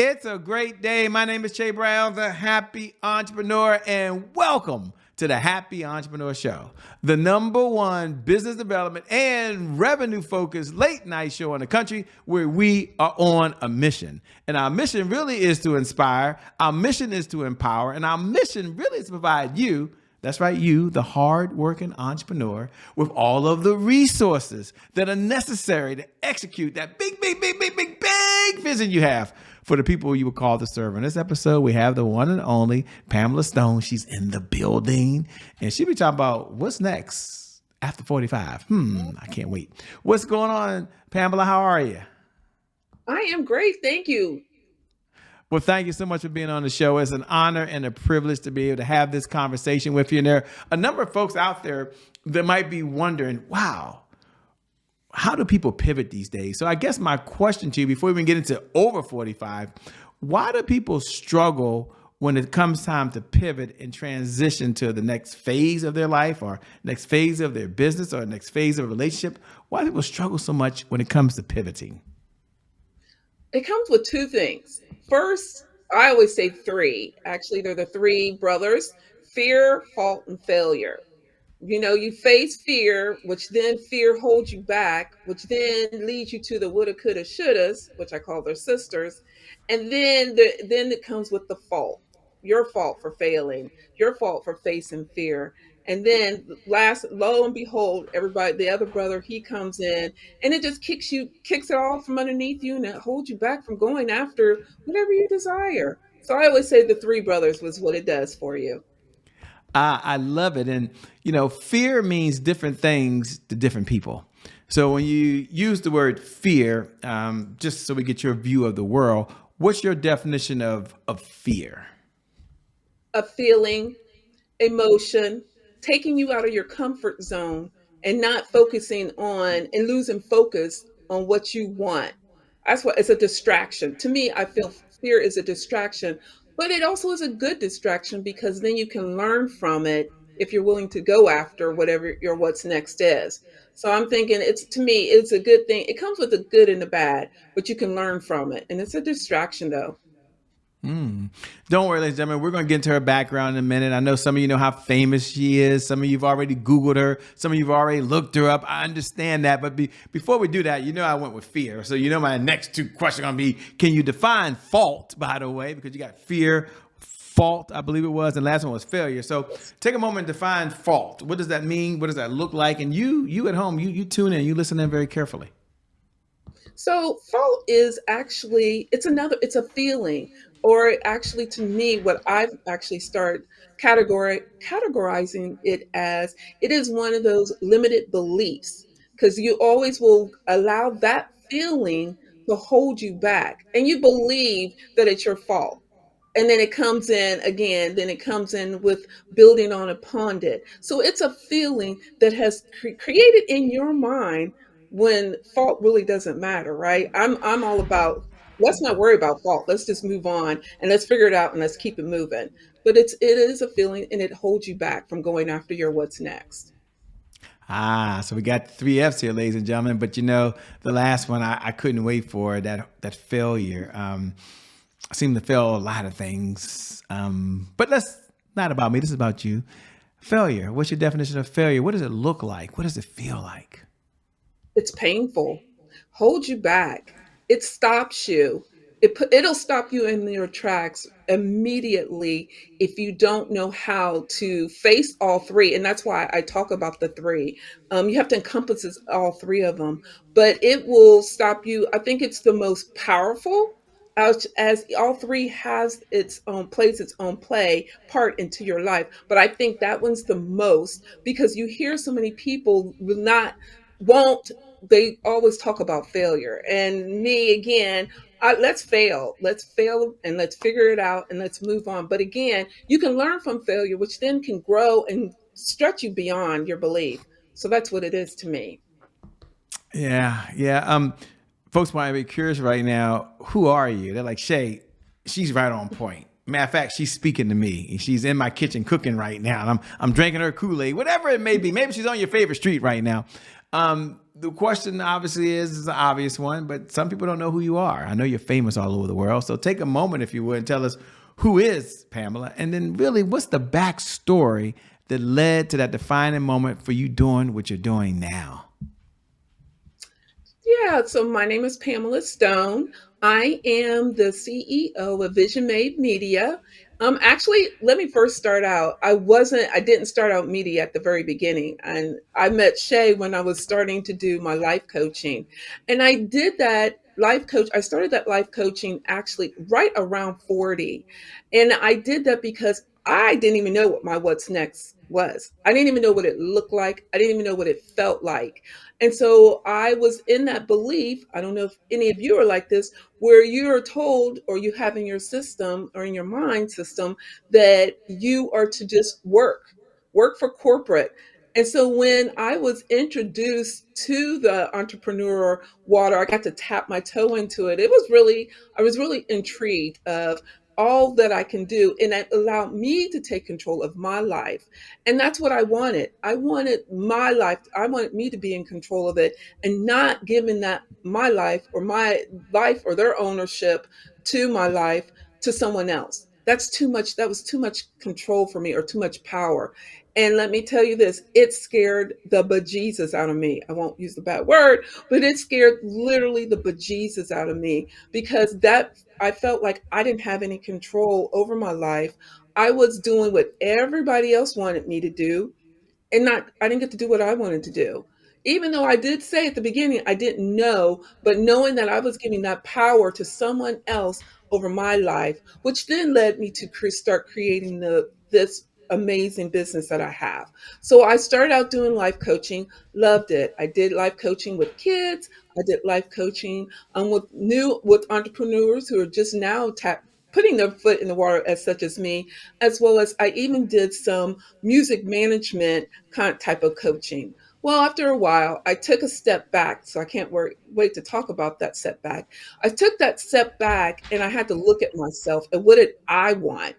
It's a great day. My name is Che Brown, the Happy Entrepreneur, and welcome to the Happy Entrepreneur Show, the number one business development and revenue focused late night show in the country where we are on a mission. And our mission really is to inspire, our mission is to empower, and our mission really is to provide you. That's right, you, the hard-working entrepreneur, with all of the resources that are necessary to execute that big vision you have for the people you would call to serve. In this episode, we have the one and only Pamela Stone. She's in the building, and she'll be talking about what's next after 45. I can't wait. What's going on, Pamela? How are you? I am great. Thank you. Well, thank you so much for being on the show. It's an honor and a privilege to be able to have this conversation with you. And there are a number of folks out there that might be wondering, wow, how do people pivot these days? So I guess my question to you before we even get into over 45, why do people struggle when it comes time to pivot and transition to the next phase of their life or next phase of their business or next phase of a relationship? Why do people struggle so much when it comes to pivoting? It comes with two things. First, I always say three. Actually, they're the three brothers: fear, fault, and failure. You face fear, which then fear holds you back, which then leads you to the woulda, coulda, shouldas, which I call their sisters. And then it comes with the fault. Your fault for failing, your fault for facing fear. And then last, lo and behold, everybody, the other brother, he comes in and it just kicks it all from underneath you and it holds you back from going after whatever you desire. So I always say the three brothers was what it does for you. I love it. And, fear means different things to different people. So when you use the word fear, just so we get your view of the world, what's your definition of fear? A feeling, emotion, taking you out of your comfort zone and not focusing on and losing focus on what you want. That's what it's a distraction. To me, I feel fear is a distraction, but it also is a good distraction because then you can learn from it if you're willing to go after whatever your what's next is. So I'm thinking it's to me, it's a good thing. It comes with the good and the bad, but you can learn from it. And it's a distraction though. Don't worry, ladies and gentlemen. We're going to get into her background in a minute. I know some of you know how famous she is. Some of you have already Googled her. Some of you have already looked her up. I understand that. But before we do that, I went with fear. So my next two questions are going to be, can you define fault, by the way? Because you got fear, fault, I believe it was. And the last one was failure. So take a moment and define fault. What does that mean? What does that look like? And you at home, you tune in. You listen in very carefully. So fault is actually it's a feeling, or actually to me, what I've actually started categorizing it as, it is one of those limited beliefs because you always will allow that feeling to hold you back, and you believe that it's your fault. And then it comes in again, then it comes in with building on upon it. So it's a feeling that has created in your mind when fault really doesn't matter, right? I'm all about, let's not worry about fault. Let's just move on and let's figure it out and let's keep it moving. But it is a feeling and it holds you back from going after your what's next. So we got three F's here, ladies and gentlemen. But the last one I couldn't wait for that failure. I seem to fail a lot of things. But that's not about me. This is about you. Failure. What's your definition of failure? What does it look like? What does it feel like? It's painful, holds you back. It stops you. It'll stop you in your tracks immediately if you don't know how to face all three. And that's why I talk about the three. You have to encompass all three of them, but it will stop you. I think it's the most powerful, as all three has its own plays its own play part into your life. But I think that one's the most, because you hear so many people will not, won't, they always talk about failure. And me again, let's fail and let's figure it out and let's move on. But again, you can learn from failure, which then can grow and stretch you beyond your belief. So that's what it is to me. Yeah, yeah. Folks might be curious right now. Who are you? They're like, Shay, she's right on point. Matter of fact, she's speaking to me. She's in my kitchen cooking right now. And I'm drinking her Kool-Aid, whatever it may be. Maybe she's on your favorite street right now. The question obviously is an obvious one, but some people don't know who you are. I know you're famous all over the world. So take a moment, if you would, and tell us who is Pamela, and then really what's the backstory that led to that defining moment for you doing what you're doing now. Yeah, so my name is Pamela Stone. I am the CEO of Vision Made Media. Actually, let me first start out. I didn't start out media at the very beginning. And I met Shay when I was starting to do my life coaching. And I did that life coach. I started that life coaching actually right around 40. And I did that because I didn't even know what my what's next was. I didn't even know what it looked like. I didn't even know what it felt like. And so I was in that belief. I don't know if any of you are like this, where you're told or you have in your system or in your mind system that you are to just work for corporate. And so when I was introduced to the entrepreneur water, I got to tap my toe into it. I was really intrigued of all that I can do. And it allowed me to take control of my life. And that's what I wanted. I wanted my life. I wanted me to be in control of it and not giving that my life or their ownership to my life to someone else. That's too much. That was too much control for me or too much power. And let me tell you this, it scared the bejesus out of me. I won't use the bad word, but it scared literally the bejesus out of me because that I felt like I didn't have any control over my life. I was doing what everybody else wanted me to do and not I didn't get to do what I wanted to do. Even though I did say at the beginning I didn't know, but knowing that I was giving that power to someone else over my life, which then led me to start creating the this amazing business that I have. So I started out doing life coaching, loved it. I did life coaching with kids. I did life coaching with entrepreneurs who are just now putting their foot in the water as such as me, as well as I even did some music management kind of type of coaching. Well, after a while, I took a step back. So I can't wait to talk about that setback. I took that step back and I had to look at myself and what did I want?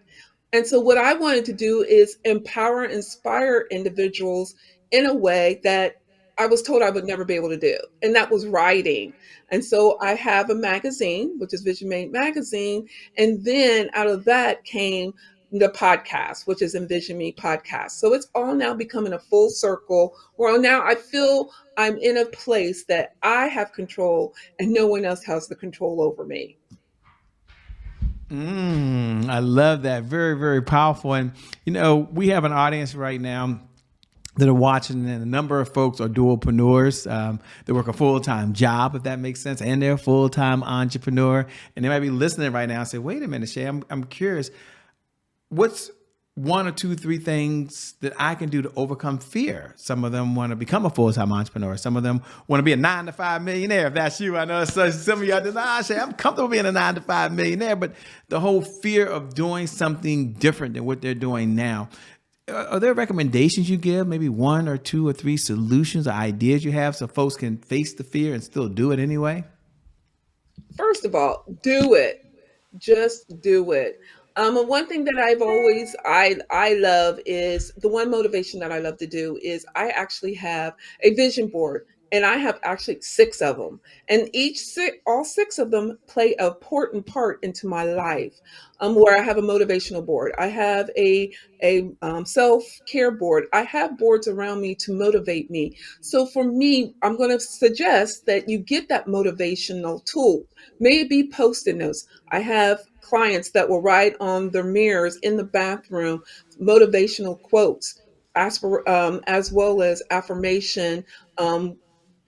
And so, what I wanted to do is empower, inspire individuals in a way that I was told I would never be able to do, and that was writing. And so, I have a magazine, which is Vision Made Magazine. And then out of that came the podcast, which is Envision Me Podcast. So, it's all now becoming a full circle where now I feel I'm in a place that I have control and no one else has the control over me. I love that. Very, very powerful. And, we have an audience right now that are watching, and a number of folks are dualpreneurs. They work a full-time job, if that makes sense, and they're a full-time entrepreneur. And they might be listening right now and say, wait a minute, Shay, I'm curious. What's one or two, three things that I can do to overcome fear? Some of them want to become a full-time entrepreneur. Some of them want to be a 9-to-5 millionaire. If that's you, I know some of y'all say, I'm comfortable being a 9-to-5 millionaire, but the whole fear of doing something different than what they're doing now. Are there recommendations you give? Maybe one or two or three solutions or ideas you have so folks can face the fear and still do it anyway? First of all, do it. Just do it. And one thing that I love is the one motivation that I love to do is I actually have a vision board and I have actually six of them, and all six of them play an important part into my life. Where I have a motivational board, I have a self care board, I have boards around me to motivate me. So for me, I'm going to suggest that you get that motivational tool. Maybe post-it notes. I have clients that will write on their mirrors in the bathroom motivational quotes, as well as um,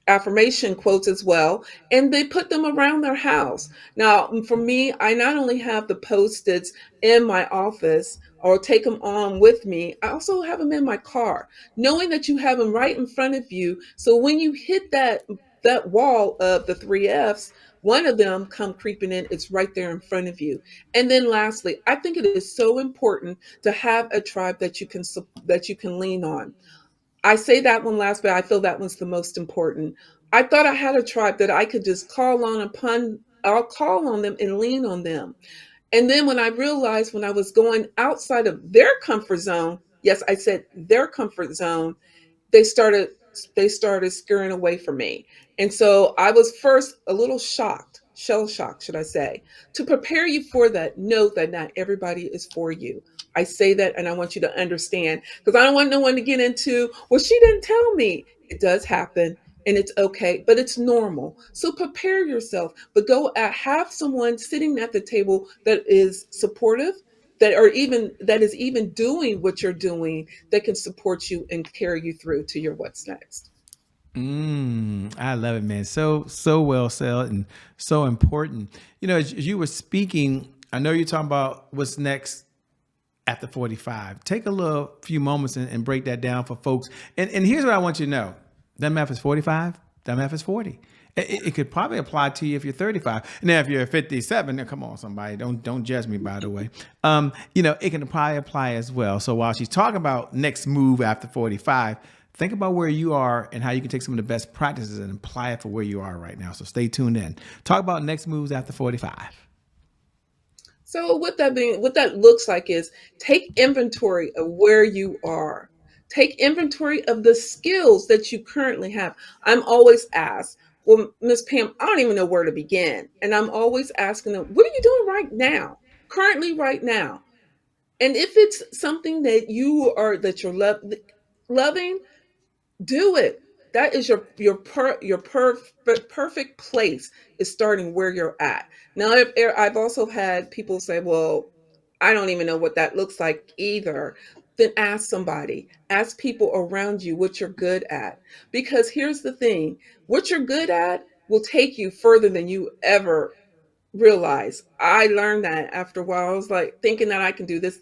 affirmation quotes as well, and they put them around their house. Now, for me, I not only have the post-its in my office or take them on with me, I also have them in my car, knowing that you have them right in front of you. So when you hit that wall of the three F's, one of them come creeping in, it's right there in front of you. And then lastly, I think it is so important to have a tribe that you can lean on. I say that one last, but I feel that one's the most important. I thought I had a tribe that I could just I'll call on them and lean on them. And then when I realized when I was going outside of their comfort zone, yes, I said their comfort zone, they started they started scurrying away from me. And so I was first a little shocked, shell shocked, should I say. To prepare you for that, know that not everybody is for you. I say that and I want you to understand because I don't want no one to get into, well, she didn't tell me. It does happen and it's okay, but it's normal. So prepare yourself, but go have someone sitting at the table that is supportive, that is even doing what you're doing, that can support you and carry you through to your what's next. I love it, man. So well said and so important. As you were speaking, I know you're talking about what's next after 45. Take a little few moments and break that down for folks. And here's what I want you to know. That math is 45. That math is 40. It could probably apply to you if you're 35. Now, if you're 57, now come on, somebody, don't judge me, by the way. It can probably apply as well. So while she's talking about next move after 45, think about where you are and how you can take some of the best practices and apply it for where you are right now. So stay tuned in. Talk about next moves after 45. So what that looks like is take inventory of where you are. Take inventory of the skills that you currently have. I'm always asked, well, Miss Pam, I don't even know where to begin. And I'm always asking them, what are you doing right now? Currently right now. And if it's something that you're loving, do it. That is perfect place is starting where you're at. Now, I've also had people say, "Well, I don't even know what that looks like either." Then ask somebody, ask people around you what you're good at. Because here's the thing: what you're good at will take you further than you ever realize. I learned that after a while. I was like thinking that I can do this.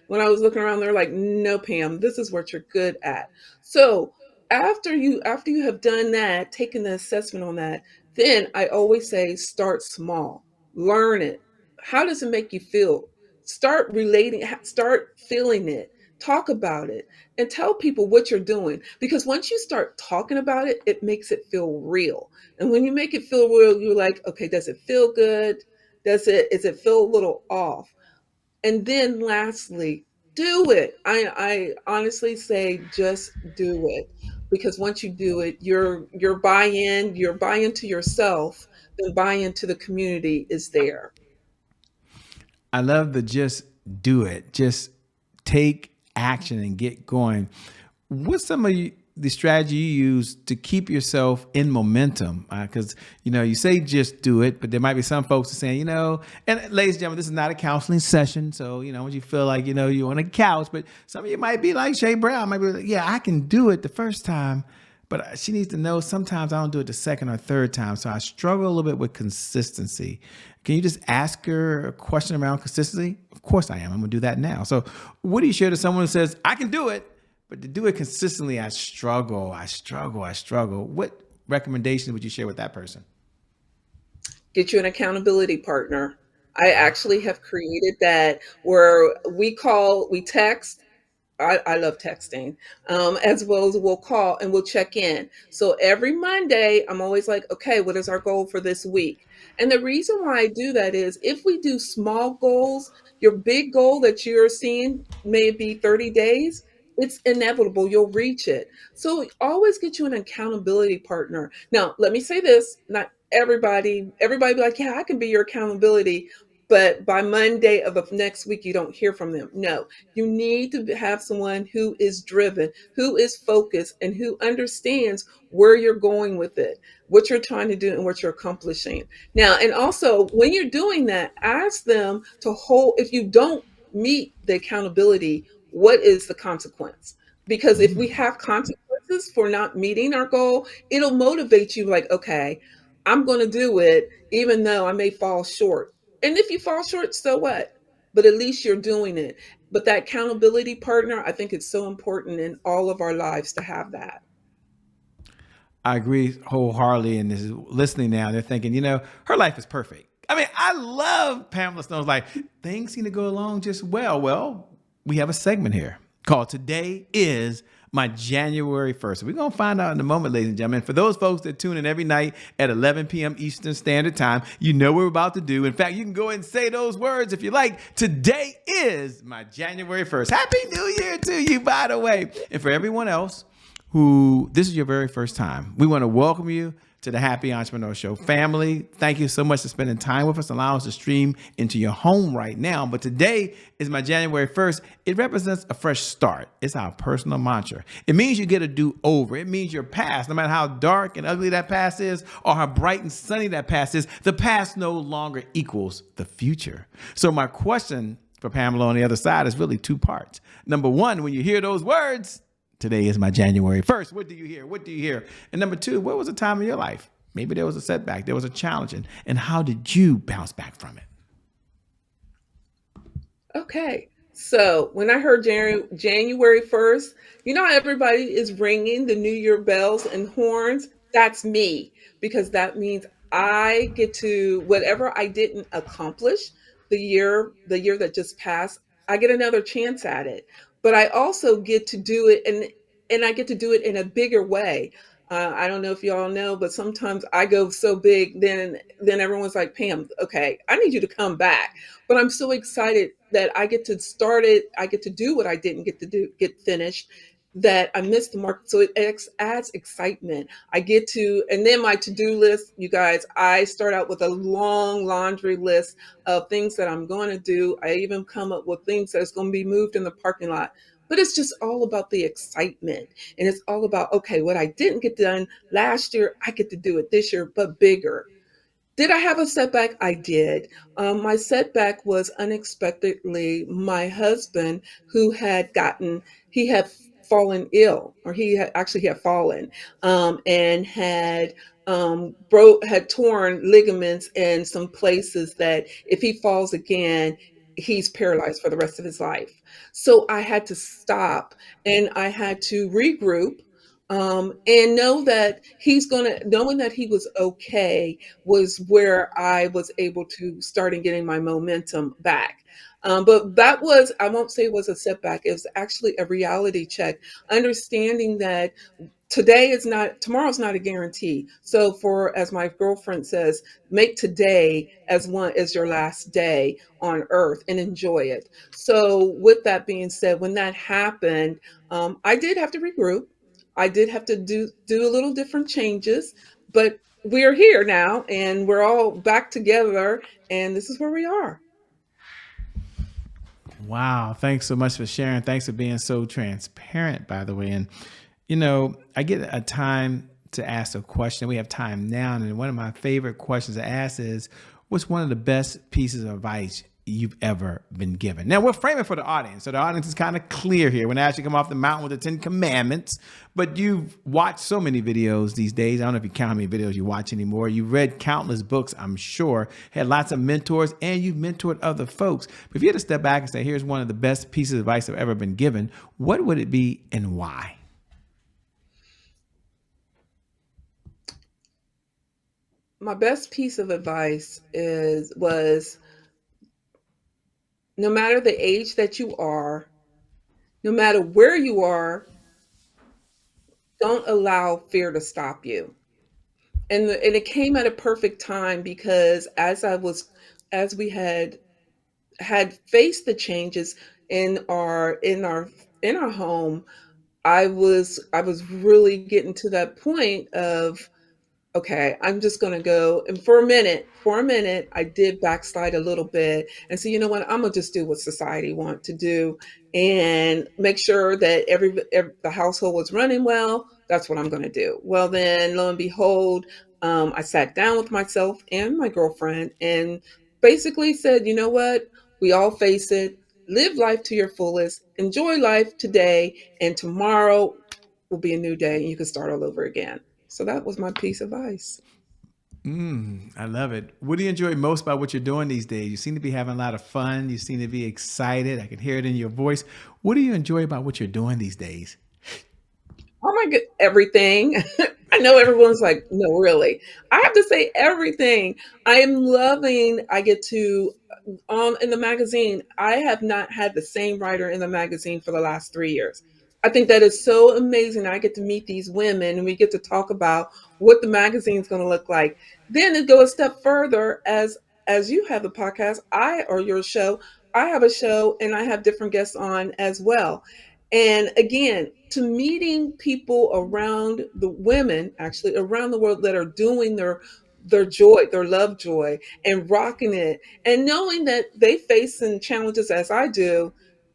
When I was looking around, they're like, no, Pam, this is what you're good at. So after you have done that, taken the assessment on that, then I always say start small, learn it. How does it make you feel? Start relating, start feeling it, talk about it, and tell people what you're doing. Because once you start talking about it, it makes it feel real. And when you make it feel real, you're like, okay, does it feel good? Does it feel a little off? And then lastly, do it. I honestly say just do it. Because once you do it, your buy-in to yourself, then buy-in to the community is there. I love the just do it. Just take action and get going. What's some of the strategy you use to keep yourself in momentum? Because, you say just do it, but there might be some folks who are saying, and ladies and gentlemen, this is not a counseling session. So, when you feel like, you're on a couch, but some of you might be like Shay Brown, might be like, yeah, I can do it the first time. But she needs to know sometimes I don't do it the second or third time. So I struggle a little bit with consistency. Can you just ask her a question around consistency? Of course I am. I'm going to do that now. So what do you share to someone who says, I can do it, but to do it consistently, I struggle. What recommendations would you share with that person? Get you an accountability partner. I actually have created that where we text. I love texting, as well as we'll call and we'll check in. So every Monday, I'm always like, okay, what is our goal for this week? And the reason why I do that is if we do small goals, your big goal that you're seeing may be 30 days, it's inevitable. You'll reach it. So always get you an accountability partner. Now, let me say this, not everybody be like, yeah, I can be your accountability. But by Monday of the next week, you don't hear from them. No, you need to have someone who is driven, who is focused, and who understands where you're going with it, what you're trying to do, and what you're accomplishing. Now, and also when you're doing that, ask them to hold, if you don't meet the accountability, what is the consequence? Because if we have consequences for not meeting our goal, it'll motivate you like, okay, I'm going to do it, even though I may fall short. And if you fall short, so what? But at least you're doing it. But that accountability partner, I think it's so important in all of our lives to have that. I agree wholeheartedly. And this is listening now. They're thinking, her life is perfect. I mean, I love Pamela Stone's like, things seem to go along just well. Well, we have a segment here called Today is my January 1st. We're going to find out in a moment, ladies and gentlemen. For those folks that tune in every night at 11 p.m. Eastern Standard Time, you know what we're about to do. In fact, you can go ahead and say those words if you like. Today is my January 1st. Happy New Year to you, by the way. And for everyone else who this is your very first time, we want to welcome you to the Happy Entrepreneur Show family. Thank you so much for spending time with us, allowing us to stream into your home right now. But today is my January 1st. It represents a fresh start. It's our personal mantra. It means you get a do-over. It means your past, no matter how dark and ugly that past is or how bright and sunny that past is, the past no longer equals the future. So my question for Pamela on the other side is really two parts. Number one, when you hear those words, today is my January 1st. What do you hear? What do you hear? And number two, what was a time in your life? Maybe there was a setback, there was a challenge, and how did you bounce back from it? Okay. So when I heard January 1st, you know how everybody is ringing the New Year bells and horns? That's me, because that means I get to whatever I didn't accomplish the year that just passed, I get another chance at it. But I also get to do it, and I get to do it in a bigger way. I don't know if y'all know, but sometimes I go so big, then everyone's like, Pam, okay, I need you to come back. But I'm so excited that I get to start it. I get to do what I didn't get finished, that I missed the mark. So it adds excitement. I get to, and then my to-do list, you guys, I start out with a long laundry list of things that I'm going to do. I even come up with things that's going to be moved in the parking lot. But it's just all about the excitement. And it's all about, okay, what I didn't get done last year, I get to do it this year, but bigger. Did I have a setback? I did. My setback was unexpectedly my husband, who he had fallen ill, or he had fallen, and had torn ligaments in some places that if he falls again, he's paralyzed for the rest of his life. So I had to stop, and I had to regroup, and knowing that he was okay was where I was able to start and getting my momentum back. But I won't say it was a setback. It was actually a reality check, understanding that tomorrow's not a guarantee. So as my girlfriend says, make today as your last day on earth and enjoy it. So with that being said, when that happened, I did have to regroup. I did have to do a little different changes, but we're here now and we're all back together, and this is where we are. Wow. Thanks so much for sharing. Thanks for being so transparent, by the way. And, I get a time to ask a question. We have time now. And one of my favorite questions to ask is, what's one of the best pieces of advice you've ever been given? Now, we're framing for the audience. So the audience is kind of clear here. When I ask you to come off the mountain with the 10 commandments, but you've watched so many videos these days. I don't know if you count how many videos you watch anymore. You've read countless books, I'm sure, had lots of mentors, and you've mentored other folks. But if you had to step back and say, here's one of the best pieces of advice I've ever been given, what would it be and why? My best piece of advice was, no matter the age that you are, no matter where you are, don't allow fear to stop you. And it came at a perfect time, because as we had faced the changes in our home, I was really getting to that point of, okay, I'm just going to go. And for a minute, I did backslide a little bit and say, you know what, I'm going to just do what society want to do and make sure that the household was running well. That's what I'm going to do. Well, then lo and behold, I sat down with myself and my girlfriend and basically said, you know what, we all face it. Live life to your fullest. Enjoy life today, and tomorrow will be a new day and you can start all over again. So that was my piece of advice. I love it. What do you enjoy most about what you're doing these days? You seem to be having a lot of fun. You seem to be excited. I can hear it in your voice. What do you enjoy about what you're doing these days? Oh my god, everything. I know everyone's like, no, really. I have to say everything. I get to, in the magazine, I have not had the same writer in the magazine for the last 3 years. I think that is so amazing. I get to meet these women and we get to talk about what the magazine's going to look like. Then to go a step further, as you have the podcast, I or your show, I have a show and I have different guests on as well. And again, to meeting people around the women actually around the world that are doing their joy, their love joy and rocking it and knowing that they face some challenges as I do,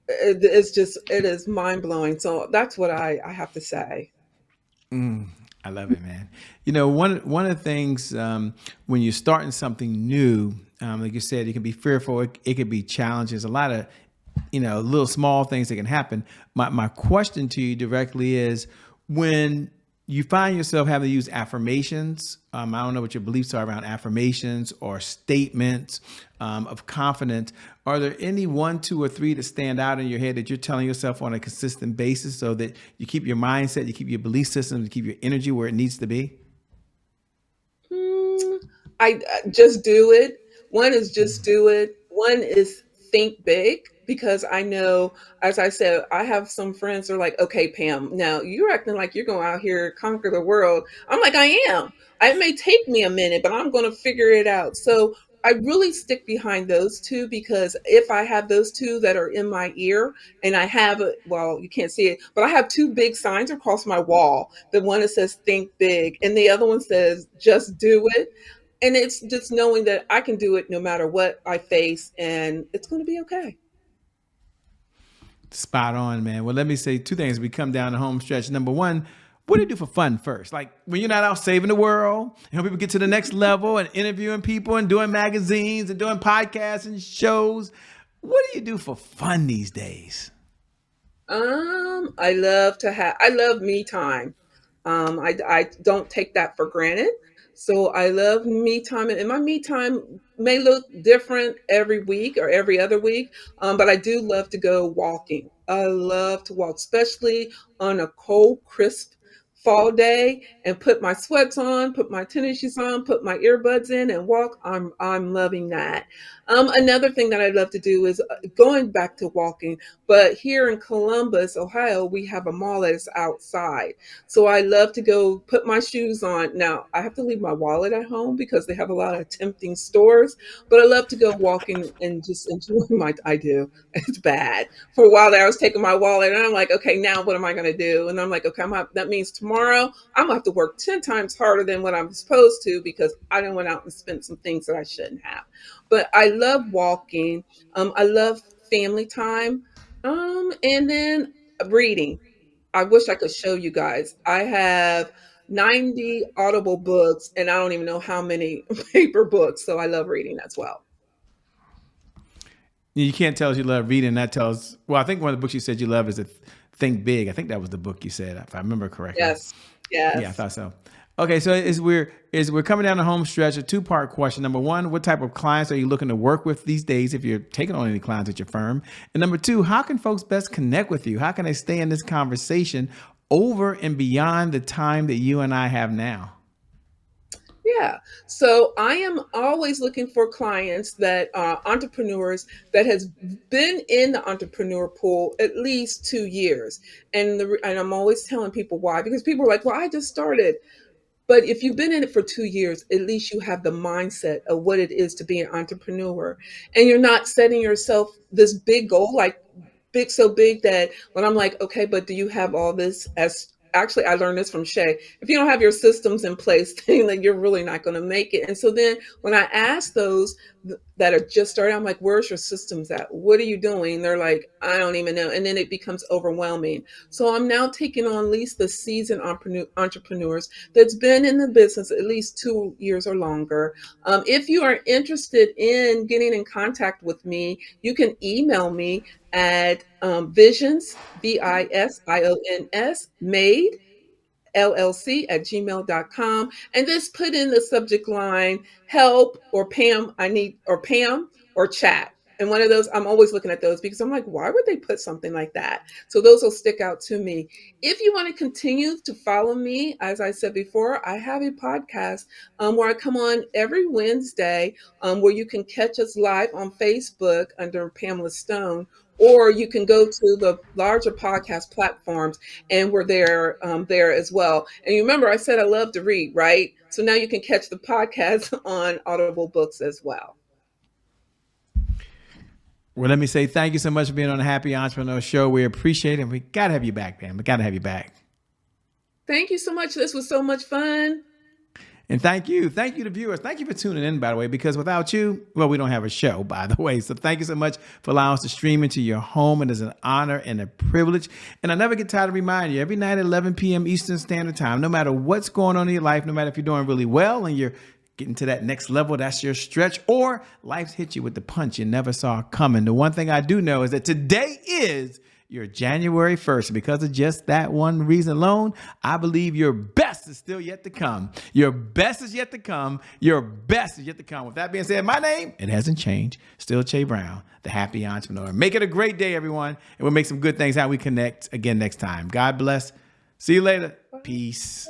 it's just it is mind blowing. So that's what I have to say. I love it, man. You know, one of the things when you're starting something new, like you said, it can be fearful. It could be challenges. A lot of little small things that can happen. My question to you directly is when you find yourself having to use affirmations. I don't know what your beliefs are around affirmations or statements of confidence. Are there any one, two, or three that stand out in your head that you're telling yourself on a consistent basis so that you keep your mindset, you keep your belief system, you keep your energy where it needs to be? Hmm, I just do it. One is just do it. One is think big because I know, as I said, I have some friends who are like, okay, Pam, now you're acting like you're going out here conquer the world. I'm like, I am. It may take me a minute, but I'm going to figure it out. So I really stick behind those two because if I have those two that are in my ear and I have, well, you can't see it, but I have two big signs across my wall. The one that says think big and the other one says just do it. And it's just knowing that I can do it no matter what I face and it's going to be okay. Spot on, man. Well, let me say two things. We come down the home stretch. Number one, what do you do for fun first? Like when you're not out saving the world, help people get to the next level and interviewing people and doing magazines and doing podcasts and shows. What do you do for fun these days? I love me time. I don't take that for granted. So I love me time, and my me time may look different every week or every other week. But I do love to go walking. I love to walk, especially on a cold, crisp fall day, and put my sweats on, put my tennis shoes on, put my earbuds in, and walk. I'm loving that. Another thing that I love to do is going back to walking. But here in Columbus, Ohio, we have a mall that is outside. So I love to go put my shoes on. Now, I have to leave my wallet at home because they have a lot of tempting stores, but I love to go walking and just enjoy I do. It's bad. For a while there, I was taking my wallet and I'm like, okay, now what am I going to do? And I'm like, okay, that means tomorrow I'm going to have to work 10 times harder than what I'm supposed to because I didn't went out and spent some things that I shouldn't have. But I love walking. I love family time. And then reading. I wish I could show you guys. I have 90 audible books and I don't even know how many paper books. So I love reading as well. You can't tell us you love reading. That tells, well, I think one of the books you said you love is Think Big. I think that was the book you said, if I remember correctly. Yes. Yeah, I Yes. thought so. Okay, so as we're coming down the home stretch, a two-part question. Number one, what type of clients are you looking to work with these days if you're taking on any clients at your firm? And number two, how can folks best connect with you? How can they stay in this conversation over and beyond the time that you and I have now? Yeah. So I am always looking for clients that are entrepreneurs that has been in the entrepreneur pool at least 2 years. And I'm always telling people why, because people are like, well, I just started. But if you've been in it for 2 years, at least you have the mindset of what it is to be an entrepreneur. And you're not setting yourself this big goal, like big, so big that when I'm like, okay, but do you have all this as actually I learned this from Shay. If you don't have your systems in place, then like you're really not going to make it. And so then when I ask those that are just starting, I'm like, where's your systems at? What are you doing? They're like, I don't even know. And then it becomes overwhelming. So I'm now taking on at least the seasoned entrepreneurs that's been in the business at least 2 years or longer. If you are interested in getting in contact with me, you can email me at visions, VISIONS, made LLC at gmail.com. And just put in the subject line help or Pam, I need, or Pam or chat. And one of those, I'm always looking at those because I'm like, why would they put something like that? So those will stick out to me. If you want to continue to follow me, as I said before, I have a podcast where I come on every Wednesday, where you can catch us live on Facebook under Pamela Stone, or you can go to the larger podcast platforms, and we're there as well. And you remember, I said I love to read, right? So now you can catch the podcast on Audible Books as well. Well, let me say thank you so much for being on the Happy Entrepreneur Show. We appreciate it. We got to have you back, man. We got to have you back. Thank you so much. This was so much fun. And thank you to viewers. Thank you for tuning in, by the way, because without you, well, we don't have a show, by the way. So thank you so much for allowing us to stream into your home. It is an honor and a privilege. And I never get tired of reminding you, every night at 11 p.m. Eastern Standard Time, no matter what's going on in your life, no matter if you're doing really well and you're getting to that next level, that's your stretch, or life's hit you with the punch you never saw coming. The one thing I do know is that today is your January 1st. Because of just that one reason alone, I believe your best is still yet to come. Your best is yet to come. Your best is yet to come. With that being said, my name, it hasn't changed. Still Che Brown, the Happy Entrepreneur. Make it a great day, everyone. And we'll make some good things how we connect again next time. God bless. See you later. Peace.